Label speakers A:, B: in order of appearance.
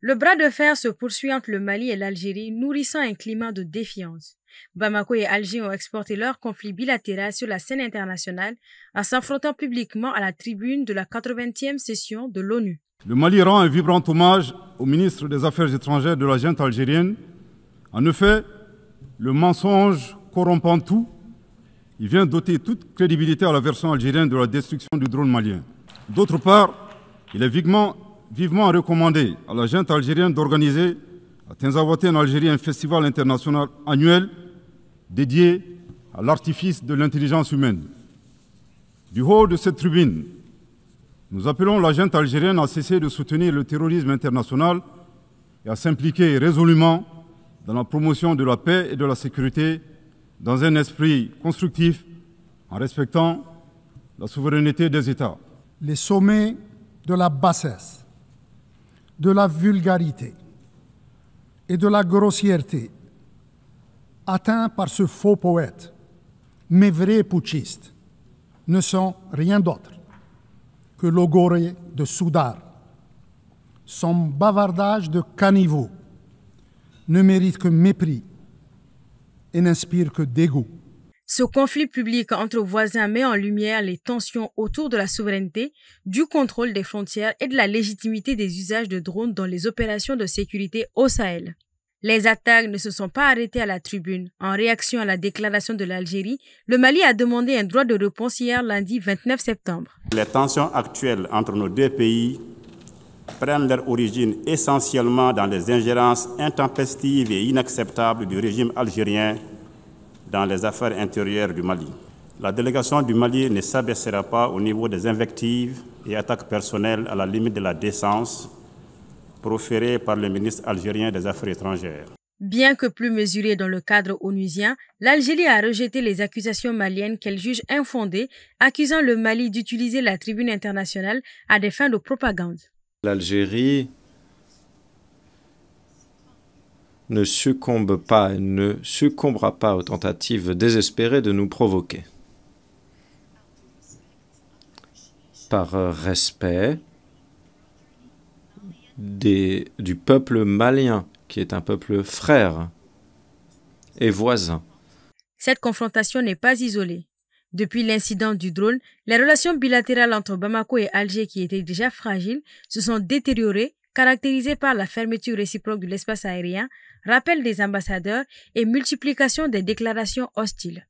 A: Le bras de fer se poursuit entre le Mali et l'Algérie, nourrissant un climat de défiance. Bamako et Alger ont exporté leur conflit bilatéral sur la scène internationale en s'affrontant publiquement à la tribune de la 80e session de l'ONU.
B: Le Mali rend un vibrant hommage au ministre des Affaires étrangères de la junte algérienne. En effet, le mensonge corrompant tout, il vient doter toute crédibilité à la version algérienne de la destruction du drone malien. D'autre part, il est vivement recommandé à la junte algérienne d'organiser à Tinzaouaté en Algérie un festival international annuel dédié à l'artifice de l'intelligence humaine. Du haut de cette tribune, nous appelons la junte algérienne à cesser de soutenir le terrorisme international et à s'impliquer résolument dans la promotion de la paix et de la sécurité dans un esprit constructif en respectant la souveraineté des États.
C: Les sommets de la bassesse, de la vulgarité et de la grossièreté atteints par ce faux poète, mais vrai putschiste, ne sont rien d'autre que logoré de soudard. Son bavardage de caniveau ne mérite que mépris et n'inspire que dégoût.
A: Ce conflit public entre voisins met en lumière les tensions autour de la souveraineté, du contrôle des frontières et de la légitimité des usages de drones dans les opérations de sécurité au Sahel. Les attaques ne se sont pas arrêtées à la tribune. En réaction à la déclaration de l'Algérie, le Mali a demandé un droit de réponse hier lundi 29 septembre.
D: Les tensions actuelles entre nos deux pays prennent leur origine essentiellement dans les ingérences intempestives et inacceptables du régime algérien dans les affaires intérieures du Mali. La délégation du Mali ne s'abaissera pas au niveau des invectives et attaques personnelles à la limite de la décence proférées par le ministre algérien des Affaires étrangères.
A: Bien que plus mesurée dans le cadre onusien, l'Algérie a rejeté les accusations maliennes qu'elle juge infondées, accusant le Mali d'utiliser la tribune internationale à des fins de propagande.
E: L'Algérie ne succombe pas et ne succombera pas aux tentatives désespérées de nous provoquer. Par respect du peuple malien, qui est un peuple frère et voisin.
A: Cette confrontation n'est pas isolée. Depuis l'incident du drone, les relations bilatérales entre Bamako et Alger, qui étaient déjà fragiles, se sont détériorées, caractérisées par la fermeture réciproque de l'espace aérien, rappel des ambassadeurs et multiplication des déclarations hostiles.